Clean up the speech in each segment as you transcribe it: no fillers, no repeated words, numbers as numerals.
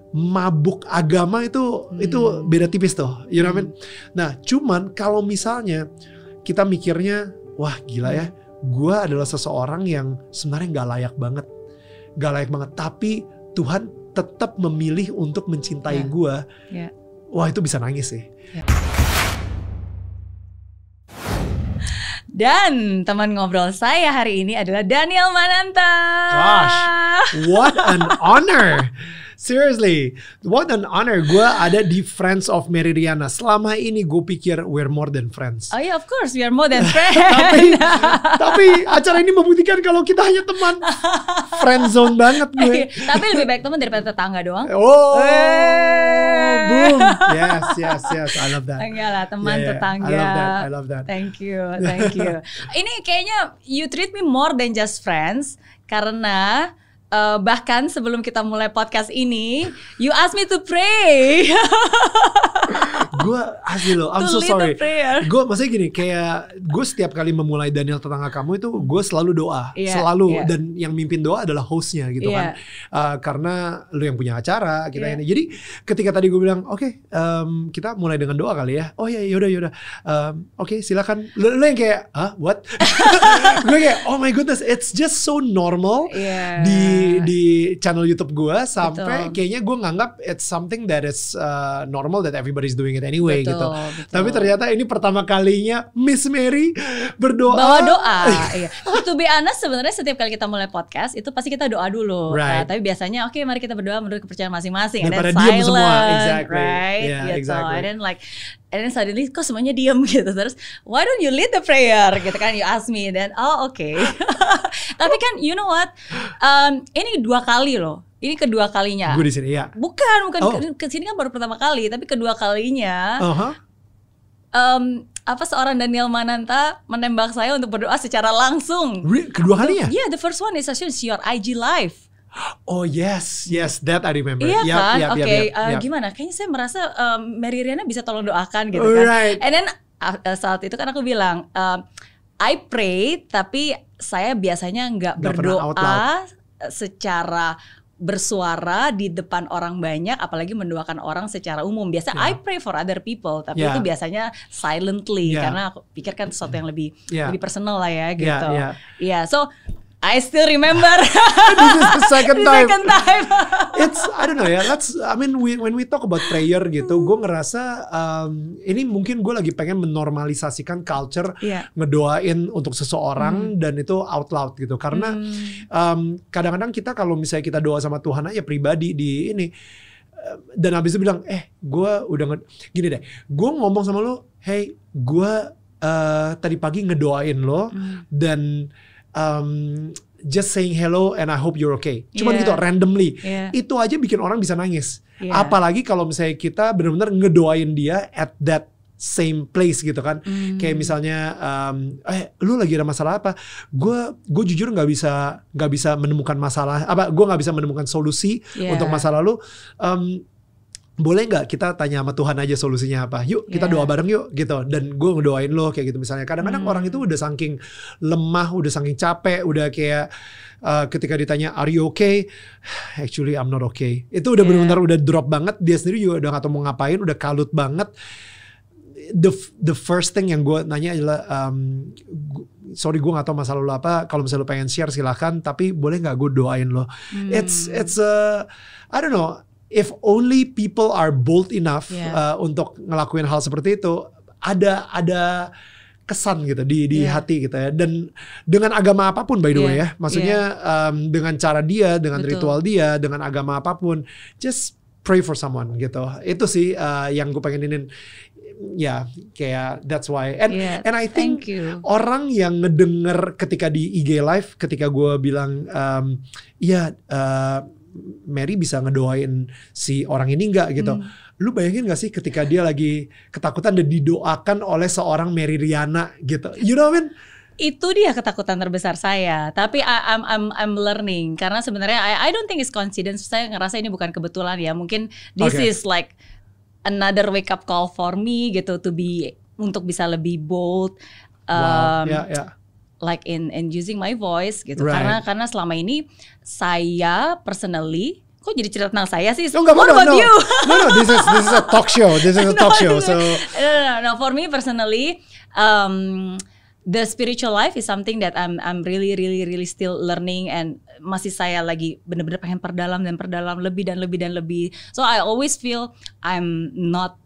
mabuk agama itu beda tipis tuh, you know what I mean? Nah, cuman kalau misalnya kita mikirnya, wah gila ya, gue adalah seseorang yang sebenarnya gak layak banget, tapi Tuhan tetap memilih untuk mencintai gue. Wah, itu bisa nangis sih. Dan teman ngobrol saya hari ini adalah Daniel Mananta. Gosh, what an honor. Seriously, what an honor. Gue ada di Friends of Mary Riana. Selama ini gue pikir we're more than friends. Oh yeah, of course we are more than friends. tapi acara ini membuktikan kalau kita hanya teman. Friend zone banget gue. Tapi lebih baik teman daripada tetangga doang. Oh, boom. Yes. I love that. Enggak lah, teman tetangga. I love that. Thank you. Ini kayaknya you treat me more than just friends. Karena bahkan sebelum kita mulai podcast ini, you ask me to pray. Gue asli loh, I'm so sorry. Gue maksudnya gini, kayak gue setiap kali memulai Daniel Tetangga Kamu itu gue selalu doa, dan yang mimpin doa adalah hostnya gitu kan. Karena lu yang punya acara kita ini. Jadi ketika tadi gue bilang, oke, kita mulai dengan doa kali ya. Oh ya, yaudah. Oke, silakan. Lu yang kayak, what? Gue kayak, oh my goodness, it's just so normal di channel YouTube gue sampai kayaknya gue nganggap it's something that is normal that everybody's doing it anyway gitu. Tapi ternyata ini pertama kalinya Miss Mary berdoa. Bawa doa. Iya. To be honest, sebenarnya setiap kali kita mulai podcast itu pasti kita doa dulu. Right. Tapi biasanya oke, mari kita berdoa menurut kepercayaan masing-masing. Daripada and then diem silent, semua. Exactly. Right? Yeah, gitu. exactly. And then suddenly kok semuanya diem gitu. Terus why don't you lead the prayer gitu kan, you ask me. Then okay. Tapi kan you know what, ini 2 kali loh. Ini kedua kalinya. Gue di sini ya. Bukan kesini kan baru pertama kali, tapi kedua kalinya. Seorang Daniel Mananta menembak saya untuk berdoa secara langsung. Kedua kalinya? Yeah, the first one is actually your IG live. Oh yes, that I remember. Iya kan? Oke, yep. Gimana? Kayaknya saya merasa Mary Riana bisa tolong doakan gitu kan. Right. And then saat itu kan aku bilang, I pray, tapi saya biasanya nggak berdoa secara bersuara di depan orang banyak, apalagi mendoakan orang secara umum. Biasa I pray for other people, tapi itu biasanya silently karena aku pikir kan sesuatu yang lebih personal lah ya gitu. Yeah. So I still remember. This is the second time. It's I don't know ya. When we talk about prayer gitu, gue ngerasa ini mungkin gue lagi pengen menormalisasikan culture ngedoain untuk seseorang dan itu out loud gitu. Karena kadang-kadang kita kalau misalnya kita doa sama Tuhan aja pribadi di ini, dan habis itu bilang, gue udah gini deh, gue ngomong sama lo, hey, gue tadi pagi ngedoain lo dan just saying hello and I hope you're okay. Cuman gitu randomly. Itu aja bikin orang bisa nangis. Apalagi kalau misalnya kita benar-benar ngedoain dia at that same place gitu kan. Kayak misalnya lu lagi ada masalah apa? Gue jujur nggak bisa menemukan masalah apa? Gue nggak bisa menemukan solusi untuk masalah lu. Boleh nggak kita tanya sama Tuhan aja solusinya apa? Yuk kita doa bareng yuk gitu. Dan gue ngedoain lo kayak gitu misalnya. Kadang-kadang orang itu udah saking lemah, udah saking capek, udah kayak ketika ditanya are you okay? Actually I'm not okay. Itu udah benar-benar udah drop banget. Dia sendiri juga udah gak tau mau ngapain, udah kalut banget. The first thing yang gue nanya adalah sorry gue gak tahu masalah lo apa. Kalau misalnya lo pengen share silahkan. Tapi boleh gak gue doain lo? It's I don't know. If only people are bold enough untuk ngelakuin hal seperti itu, ada kesan gitu di hati gitu ya. Dan dengan agama apapun by the way ya, maksudnya dengan cara dia, dengan ritual dia, dengan agama apapun, just pray for someone gitu. Itu sih yang gue pengenin. Ya, kayak that's why. And I think orang yang ngedenger ketika di IG live, ketika gue bilang Mary bisa ngedoain si orang ini nggak gitu. Lu bayangin gak sih ketika dia lagi ketakutan dan didoakan oleh seorang Mary Riana gitu. You know what I mean? Itu dia ketakutan terbesar saya. Tapi I'm learning karena sebenarnya I don't think it's coincidence. Saya ngerasa ini bukan kebetulan ya. Mungkin this is like another wake up call for me gitu untuk bisa lebih bold. Like in using my voice gitu. Karena selama ini saya personally kok jadi cerita tentang saya sih? Oh, what about you? No, this is a talk show. This is a talk show. So no, for me personally, the spiritual life is something that I'm really still learning, and masih saya lagi benar-benar pengen perdalam lebih. So I always feel I'm not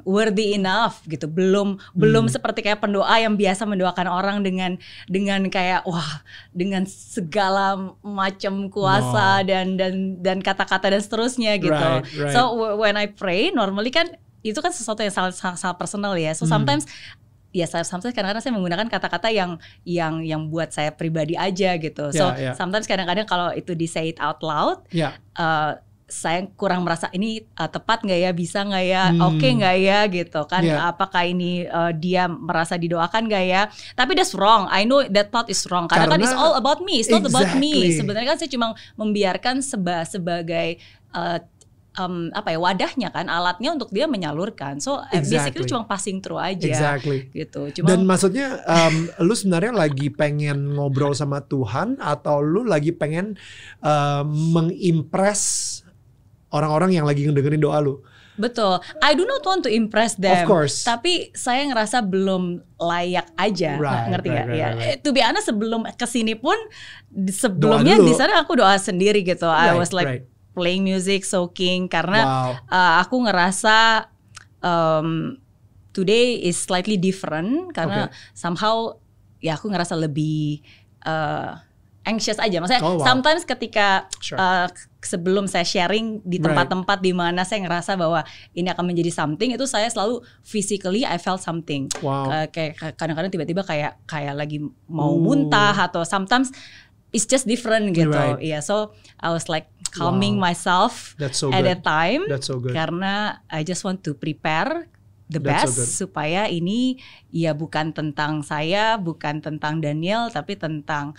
worthy enough gitu, belum seperti kayak pendoa yang biasa mendoakan orang dengan kayak wah dengan segala macam kuasa dan kata-kata dan seterusnya gitu. Right. So when I pray normally kan itu kan sesuatu yang sangat personal ya. So sometimes kadang-kadang saya menggunakan kata-kata yang buat saya pribadi aja gitu. So sometimes kadang-kadang kalau itu di say it out loud, saya kurang merasa ini tepat nggak ya, bisa nggak ya, oke nggak ya gitu kan, apakah ini dia merasa didoakan nggak ya. Tapi that's wrong, I know that thought is wrong, karena kan it's all about me, it's not about me. Sebenarnya kan saya cuma membiarkan sebagai wadahnya kan, alatnya untuk dia menyalurkan. So basically cuma passing through aja gitu. Dan maksudnya lu sebenarnya lagi pengen ngobrol sama Tuhan, atau lu lagi pengen mengimpress orang-orang yang lagi ngedengerin doa lu? Betul, I do not want to impress them. Of course. Tapi saya ngerasa belum layak aja, ngerti gak? Right. To be honest, sebelum kesini pun, sebelumnya di sana aku doa sendiri gitu. I was like playing music, soaking, karena aku ngerasa today is slightly different, karena somehow ya aku ngerasa lebih anxious aja. Maksudnya sometimes ketika sebelum saya sharing di tempat-tempat di mana saya ngerasa bahwa ini akan menjadi something, itu saya selalu physically I felt something. Kayak kadang-kadang tiba-tiba kayak lagi mau muntah, atau sometimes it's just different gitu. So I was like calming myself at that time. That's so good. Karena I just want to prepare the best supaya ini ya bukan tentang saya, bukan tentang Daniel, tapi tentang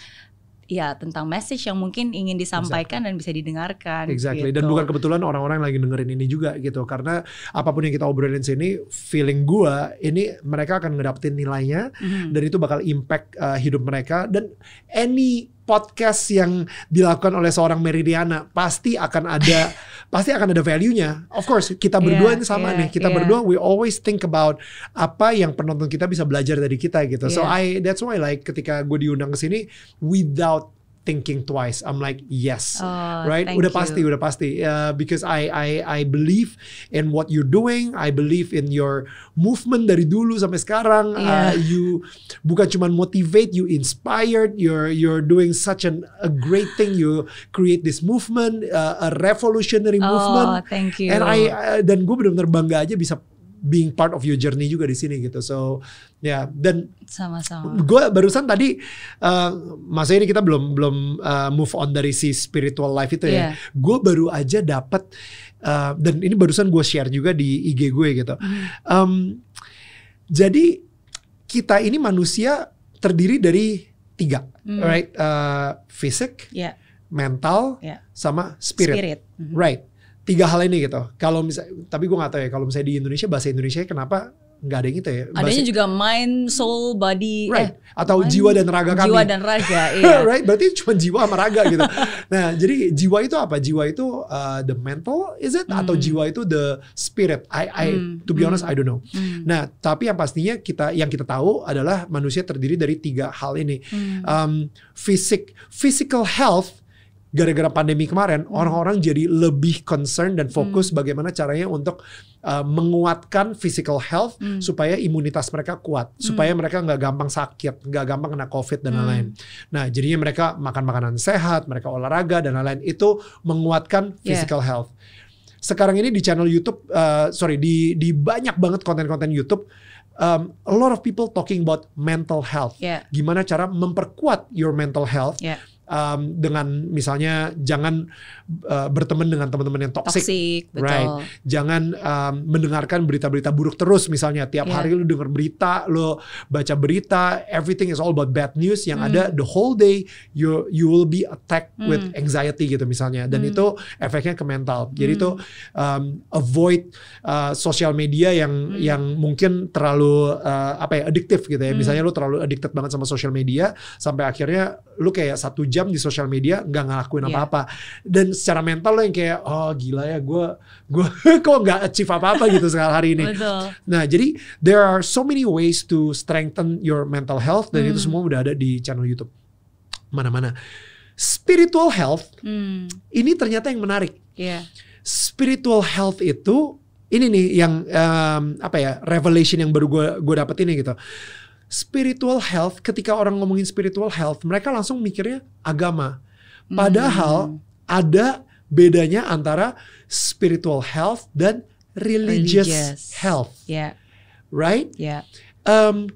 message yang mungkin ingin disampaikan dan bisa didengarkan. Gitu. Dan bukan kebetulan orang-orang lagi dengerin ini juga gitu. Karena apapun yang kita obrolin sini, feeling gua ini mereka akan ngedapetin nilainya, dan itu bakal impact hidup mereka. Dan any podcast yang dilakukan oleh seorang Meridiana pasti akan ada value-nya. Of course, kita berdua ini sama nih. Kita berdua we always think about apa yang penonton kita bisa belajar dari kita gitu. So that's why like ketika gue diundang ke sini, without thinking twice, I'm like yes, right? Udah pasti. Because I believe in what you're doing. I believe in your movement dari dulu sampai sekarang. You bukan cuma motivate, you inspired. You're doing such a great thing. You create this movement, a revolutionary movement. Thank you. And dan gue benar-benar bangga aja bisa being part of your journey juga di sini gitu. So dan sama-sama. Gue barusan tadi masa ini kita belum move on dari si spiritual life itu ya. Gue baru aja dapat dan ini barusan gue share juga di IG gue gitu. Jadi kita ini manusia terdiri dari 3, right? Fisik, mental, sama spirit. Right. 3 hal ini gitu. Kalau misalnya, tapi gue nggak tahu ya kalau misalnya di Indonesia, bahasa Indonesia kenapa nggak ada yang itu ya? Adanya juga mind, soul, body, atau mind, jiwa dan raga kami. Jiwa dan raga, iya. Right, berarti cuma jiwa sama raga gitu. Nah, jadi jiwa itu apa? Jiwa itu the mental, is it? Atau jiwa itu the spirit? To be honest, I don't know. Nah, tapi yang pastinya yang kita tahu adalah manusia terdiri dari 3 hal ini. Physical health. Gara-gara pandemi kemarin, orang-orang jadi lebih concern dan fokus bagaimana caranya untuk menguatkan physical health supaya imunitas mereka kuat, supaya mereka nggak gampang sakit, nggak gampang kena COVID dan lain-lain. Nah, jadinya mereka makan makanan sehat, mereka olahraga dan lain-lain, itu menguatkan physical health. Sekarang ini di channel YouTube, di banyak banget konten-konten YouTube, a lot of people talking about mental health. Gimana cara memperkuat your mental health. Dengan misalnya jangan berteman dengan teman-teman yang toxic, right? Jangan mendengarkan berita-berita buruk terus, misalnya tiap hari lu denger berita, lu baca berita, everything is all about bad news, yang ada the whole day you will be attacked with anxiety gitu misalnya, dan itu efeknya ke mental. Jadi itu avoid social media yang mungkin terlalu addictive gitu ya. Misalnya lu terlalu addicted banget sama social media sampai akhirnya lu kayak 1 jam jam di sosial media nggak ngelakuin apa-apa. Dan secara mental lo yang kayak oh gila ya gue kok nggak achieve apa-apa gitu sekarang hari ini. Betul. Nah jadi there are so many ways to strengthen your mental health dan itu semua udah ada di channel YouTube mana-mana. Spiritual health ini ternyata yang menarik. Spiritual health itu ini nih yang revelation yang baru gue dapet ini gitu. Spiritual health, ketika orang ngomongin spiritual health, mereka langsung mikirnya agama. Padahal ada bedanya antara spiritual health dan religious health, right?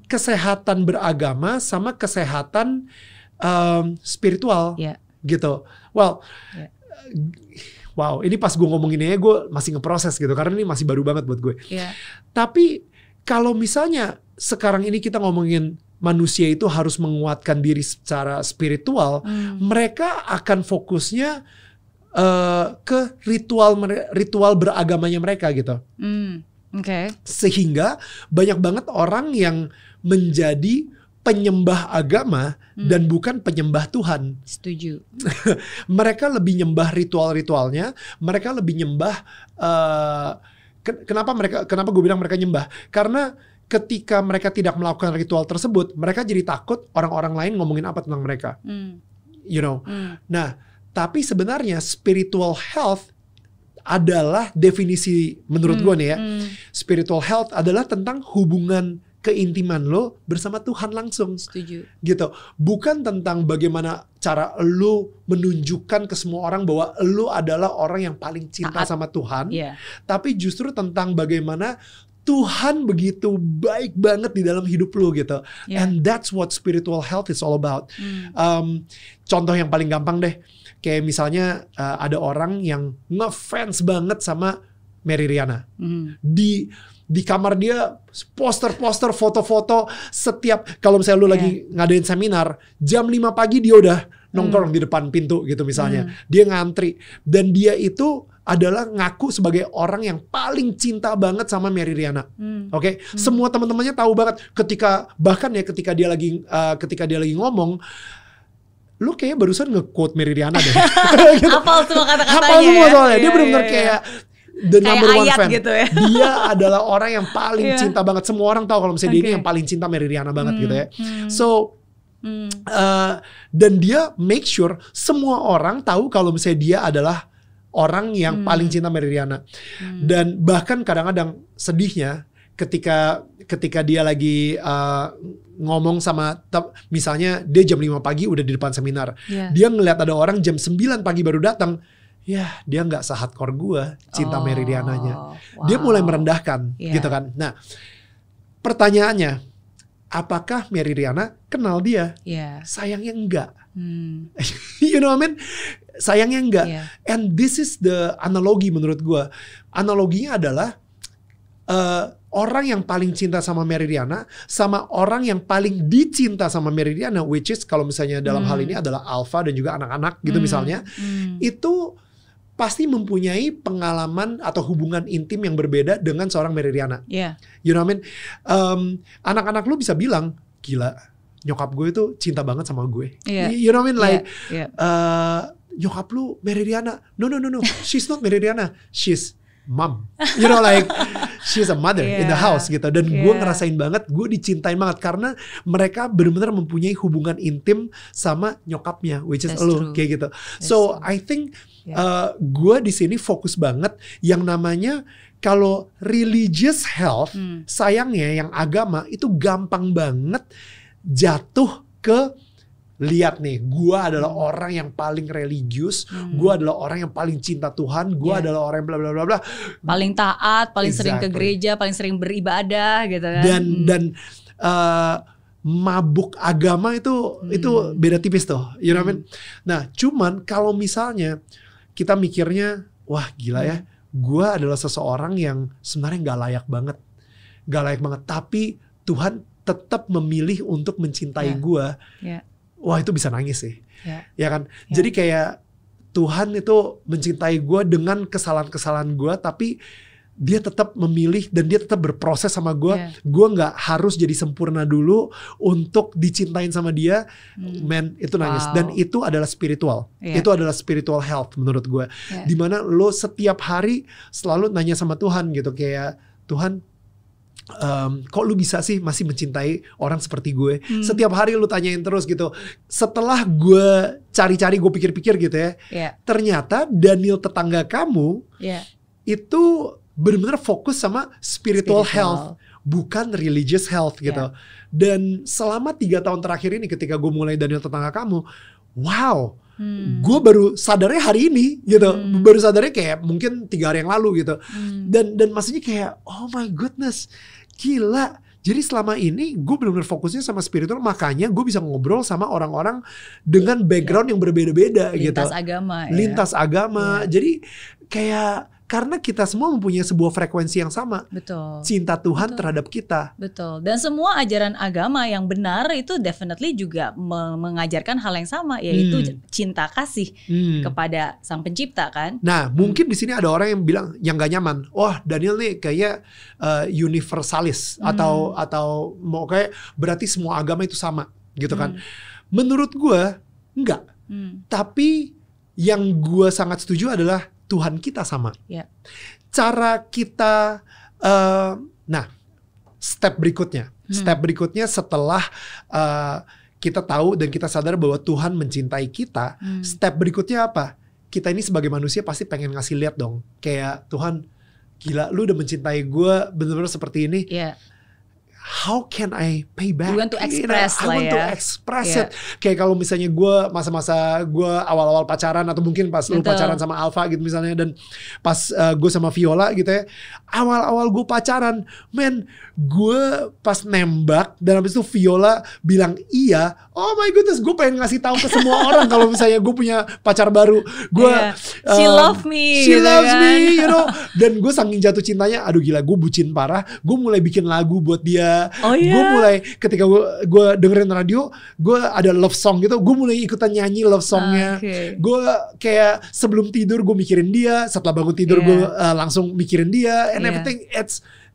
Kesehatan beragama sama kesehatan spiritual, gitu. Well. Wow, ini pas gue ngomonginnya gue masih ngeproses gitu karena ini masih baru banget buat gue. Tapi kalau misalnya sekarang ini kita ngomongin manusia itu harus menguatkan diri secara spiritual, mereka akan fokusnya ke ritual beragamanya mereka gitu. Sehingga banyak banget orang yang menjadi penyembah agama dan bukan penyembah Tuhan. Setuju. Mereka lebih nyembah ritual-ritualnya, mereka lebih nyembah kenapa gue bilang mereka nyembah? Karena ketika mereka tidak melakukan ritual tersebut, mereka jadi takut orang-orang lain ngomongin apa tentang mereka. You know. Nah, tapi sebenarnya spiritual health adalah definisi menurut gue nih ya. Spiritual health adalah tentang hubungan keintiman lo bersama Tuhan langsung. Setuju. Gitu. Bukan tentang bagaimana cara lo menunjukkan ke semua orang bahwa lo adalah orang yang paling cinta sama Tuhan. Tapi justru tentang bagaimana Tuhan begitu baik banget di dalam hidup lo gitu. And that's what spiritual health is all about. Contoh yang paling gampang deh. Kayak misalnya ada orang yang ngefans banget sama Mary Riana. Di kamar dia poster-poster, foto-foto setiap kalau misalnya lu lagi ngadain seminar jam 5 pagi dia udah nongkrong di depan pintu gitu misalnya. Dia ngantri dan dia itu adalah ngaku sebagai orang yang paling cinta banget sama Mary Riana. Oke? Semua teman-temannya tahu banget ketika dia lagi ngomong lu kayaknya barusan nge-quote Mary Riana deh. Gitu. Hafal semua kata-katanya. Hafal semua soalnya. Dia benar-benar kayak the number one fan gitu ya. Dia adalah orang yang paling cinta banget. Semua orang tahu kalau misalnya dia ini yang paling cinta Mary Riana banget gitu ya. So dan dia make sure semua orang tahu kalau misalnya dia adalah orang yang paling cinta Mary Riana. Dan bahkan kadang-kadang sedihnya ketika dia lagi ngomong sama misalnya dia jam 5 pagi udah di depan seminar. Dia ngeliat ada orang jam 9 pagi baru datang. Ya, dia nggak se-hardcore gue cinta Mary Riananya. Dia mulai merendahkan, gitu kan. Nah, pertanyaannya, apakah Mary Riana kenal dia? Sayangnya enggak. You know what I mean? Sayangnya enggak. And this is the analogi menurut gue. Analoginya adalah orang yang paling cinta sama Mary Riana sama orang yang paling dicinta sama Mary Riana, which is kalau misalnya dalam hal ini adalah Alpha dan juga anak-anak gitu misalnya, itu pasti mempunyai pengalaman atau hubungan intim yang berbeda dengan seorang Mary Riana. You know what I mean? Anak-anak lu bisa bilang, gila, nyokap gue itu cinta banget sama gue. You know what I mean? Like, nyokap lu Mary Riana. No. She's not Mary Riana. She's mom. You know, like, she's a mother in the house gitu. Dan gue ngerasain banget, gue dicintain banget karena mereka benar-benar mempunyai hubungan intim sama nyokapnya, which is lu kayak gitu. So I think gue di sini fokus banget yang namanya kalau religious health, sayangnya yang agama itu gampang banget jatuh ke lihat nih, gue adalah orang yang paling religius, gue adalah orang yang paling cinta Tuhan, gue adalah orang yang bla bla bla bla, paling taat, paling sering ke gereja, paling sering beribadah gitu kan. Dan mabuk agama itu beda tipis tuh, you know what I mean? Nah, cuman kalau misalnya kita mikirnya, wah gila ya, gue adalah seseorang yang sebenarnya nggak layak banget, tapi Tuhan tetap memilih untuk mencintai gue. Wah itu bisa nangis sih, ya kan? Jadi kayak Tuhan itu mencintai gue dengan kesalahan-kesalahan gue, tapi dia tetap memilih dan dia tetap berproses sama gue. Gue nggak harus jadi sempurna dulu untuk dicintain sama dia. Man, itu nangis. Dan itu adalah spiritual. Itu adalah spiritual health menurut gue. Dimana lo setiap hari selalu nanya sama Tuhan gitu, kayak Tuhan, kok lu bisa sih masih mencintai orang seperti gue? Setiap hari lu tanyain terus gitu. Setelah gue cari-cari, gue pikir-pikir gitu ya, ternyata Daniel tetangga kamu itu benar-benar fokus sama spiritual health, bukan religious health gitu. Dan selama 3 tahun terakhir ini ketika gue mulai Daniel tetangga kamu, wow, gue baru sadarnya hari ini gitu, baru sadarnya kayak mungkin 3 hari yang lalu gitu. Dan maksudnya kayak, oh my goodness, gila. Jadi selama ini gue benar-benar fokusnya sama spiritual, makanya gue bisa ngobrol sama orang-orang dengan background yang berbeda-beda gitu. Lintas agama. Jadi kayak karena kita semua mempunyai sebuah frekuensi yang sama. Betul. Cinta Tuhan terhadap kita. Betul. Dan semua ajaran agama yang benar itu definitely juga mengajarkan hal yang sama, yaitu cinta kasih kepada Sang Pencipta kan. Nah, mungkin di sini ada orang yang bilang yang gak nyaman. Wah, Daniel nih kayak universalis atau mau kayak berarti semua agama itu sama gitu kan. Menurut gue enggak. Tapi yang gue sangat setuju adalah Tuhan kita sama. Cara kita, nah, step berikutnya setelah kita tahu dan kita sadar bahwa Tuhan mencintai kita, step berikutnya apa? Kita ini sebagai manusia pasti pengen ngasih lihat dong, kayak Tuhan, gila, lu udah mencintai gue benar-benar seperti ini. How can I pay back? You want to express I want to express it. Kayak kalau misalnya gue masa-masa gue awal-awal pacaran, atau mungkin pas lu pacaran sama Alpha gitu misalnya, dan pas gue sama Viola gitu ya, awal-awal gue pacaran, man, gue pas nembak dan habis itu Viola bilang iya, oh my goodness, gue pengen ngasih tahu ke semua orang kalau misalnya gue punya pacar baru. Gue she love me, she loves me, you know. Dan gue saking jatuh cintanya, aduh gila, gue bucin parah. Gue mulai bikin lagu buat dia. Gue mulai ketika gue dengerin radio, gue ada love song gitu, gue mulai ikutan nyanyi love songnya. Gue kayak sebelum tidur gue mikirin dia, setelah bangun tidur gue langsung mikirin dia, and everything.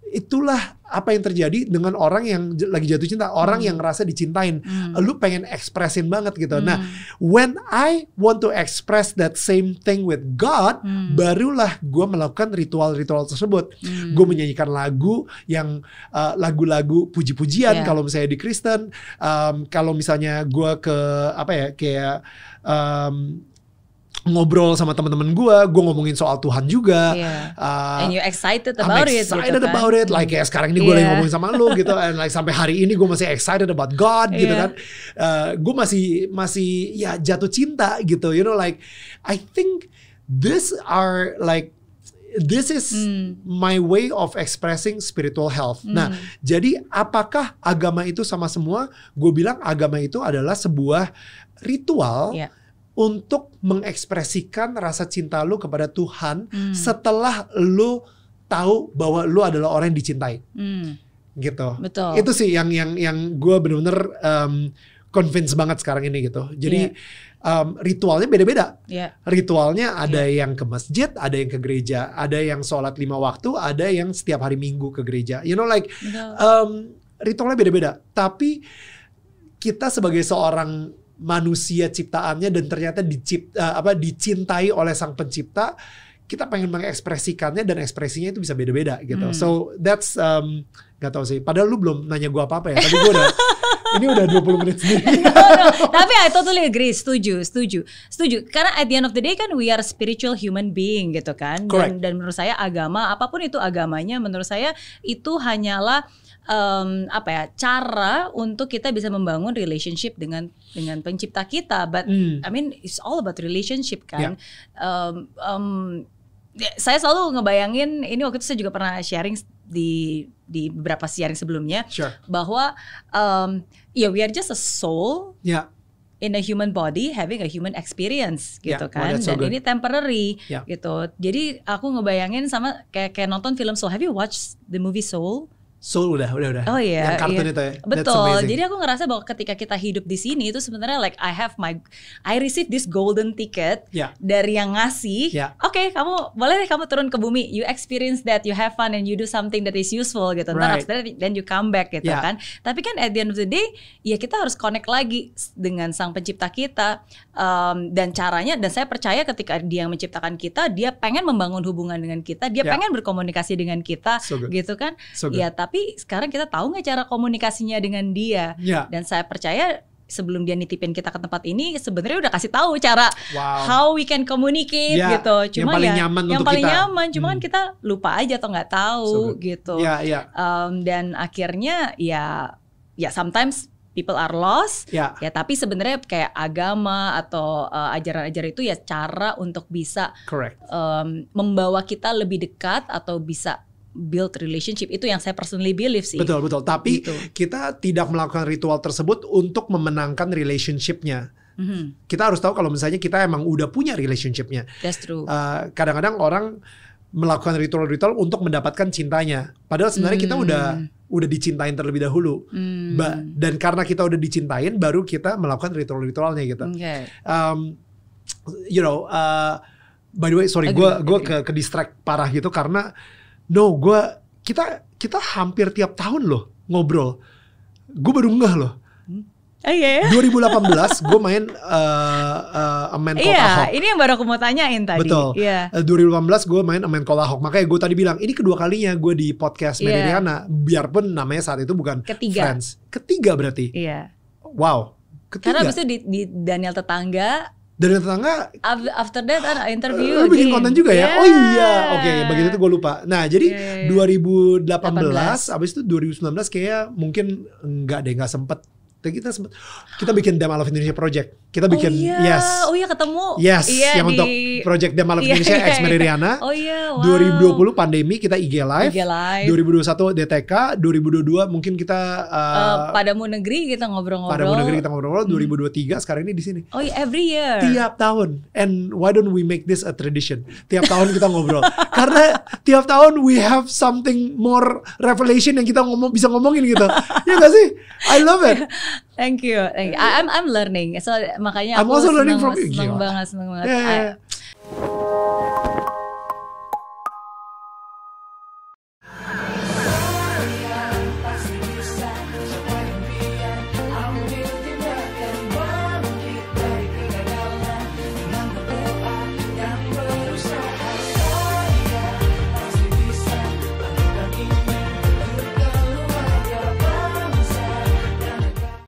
Itulah apa yang terjadi dengan orang yang lagi jatuh cinta, orang yang ngerasa dicintain. Lu pengen ekspresin banget gitu. Nah, when I want to express that same thing with God, barulah gue melakukan ritual-ritual tersebut. Gue menyanyikan lagu yang lagu-lagu puji-pujian kalau misalnya di Kristen. Kalau misalnya gue ke apa ya, kayak ngobrol sama teman-teman gue ngomongin soal Tuhan juga. And you excited about it. I'm excited about it. Like kayak sekarang ini gue lagi ngomongin sama lu gitu. And like sampai hari ini gue masih excited about God gitu kan. Gue masih ya jatuh cinta gitu. You know, like I think this is my way of expressing spiritual health. Nah, jadi apakah agama itu sama semua? Gue bilang agama itu adalah sebuah ritual untuk mengekspresikan rasa cinta lu kepada Tuhan setelah lu tahu bahwa lu adalah orang yang dicintai. Gitu. Betul. Itu sih yang gue benar-benar convince banget sekarang ini gitu. Jadi ritualnya beda-beda. Ritualnya ada yang ke masjid, ada yang ke gereja, ada yang sholat 5 waktu, ada yang setiap hari Minggu ke gereja. You know, like ritualnya beda-beda. Tapi kita sebagai seorang manusia ciptaannya dan ternyata dicintai oleh Sang Pencipta, kita pengen mengekspresikannya dan ekspresinya itu bisa beda-beda gitu. So that's gak tau sih. Padahal lu belum nanya gue apa-apa ya. Tapi gue udah ini udah 20 menit sendiri. No. Tapi I totally agree. Setuju. Karena at the end of the day kan we are spiritual human being gitu kan. Dan menurut saya agama, apapun itu agamanya, menurut saya itu hanyalah cara untuk kita bisa membangun relationship dengan pencipta kita. But I mean it's all about relationship kan. Saya selalu ngebayangin ini, waktu itu saya juga pernah sharing di beberapa sharing sebelumnya bahwa we are just a soul in a human body having a human experience gitu kan. Dan ini temporary gitu. Jadi aku ngebayangin sama kayak nonton film Soul. Have you watched the movie Soul? Soul udah. Oh iya, yang kartun iya. itu ya. Betul. Jadi aku ngerasa bahwa ketika kita hidup di sini itu sebenarnya like I receive this golden ticket dari yang ngasih. Oke, kamu boleh deh kamu turun ke bumi, you experience that, you have fun and you do something that is useful gitu. Ntar after that, then you come back gitu kan. Tapi kan at the end of the day, ya kita harus connect lagi dengan sang pencipta kita. Dan caranya, dan saya percaya ketika dia menciptakan kita, dia pengen membangun hubungan dengan kita, dia pengen berkomunikasi dengan kita, gitu kan. Ya tapi sekarang kita tahu nggak cara komunikasinya dengan dia? Dan saya percaya sebelum dia nitipin kita ke tempat ini, sebenarnya udah kasih tahu cara how we can communicate gitu. Cuma yang paling nyaman cuma kan kita lupa aja atau nggak tahu gitu. Dan akhirnya ya sometimes people are lost. Ya tapi sebenarnya kayak agama atau ajaran-ajaran itu ya cara untuk bisa membawa kita lebih dekat atau bisa build relationship. Itu yang saya personally believe sih. Betul. Tapi kita tidak melakukan ritual tersebut untuk memenangkan relationship-nya. Kita harus tahu kalau misalnya kita emang udah punya relationship-nya. That's true. Kadang-kadang orang melakukan ritual-ritual untuk mendapatkan cintanya. Padahal sebenarnya kita udah dicintain terlebih dahulu. Dan karena kita udah dicintain, baru kita melakukan ritual-ritualnya gitu. By the way, sorry, gue ke distract parah gitu karena kita hampir tiap tahun loh ngobrol. Gue baru ngeh loh. 2018 gue main Amen Kolahok. Ini yang baru aku mau tanyain tadi. Betul. 2018 gue main Amen Kolahok. Makanya gue tadi bilang ini kedua kalinya gue di podcast Meridiana. Biarpun namanya saat itu bukan Friends. Ketiga berarti. Wow. Ketiga. Karena abis itu di Daniel Tetangga. Dari tetangga after that ada interview lu bikin konten juga ya? Oh iya, oke, begitu itu gue lupa. Nah jadi 2018 abis itu 2019 kayak mungkin nggak sempet. Kita bikin Dem I Love Indonesia Project. Kita bikin ketemu. Yang untuk Project Dem I Love Indonesia X Meridiana. 2020 pandemi kita IG live. 2021 DTK, 2022 mungkin kita Padamu Negeri kita ngobrol-ngobrol. 2023 sekarang ini di sini. Oh iya, every year. Tiap tahun. And why don't we make this a tradition? Tiap tahun kita ngobrol. Karena tiap tahun we have something more revelation yang kita bisa ngomongin gitu. Ya gak sih? I love it. Thank you. I'm learning. So makanya I'm also learning from you. Seneng banget.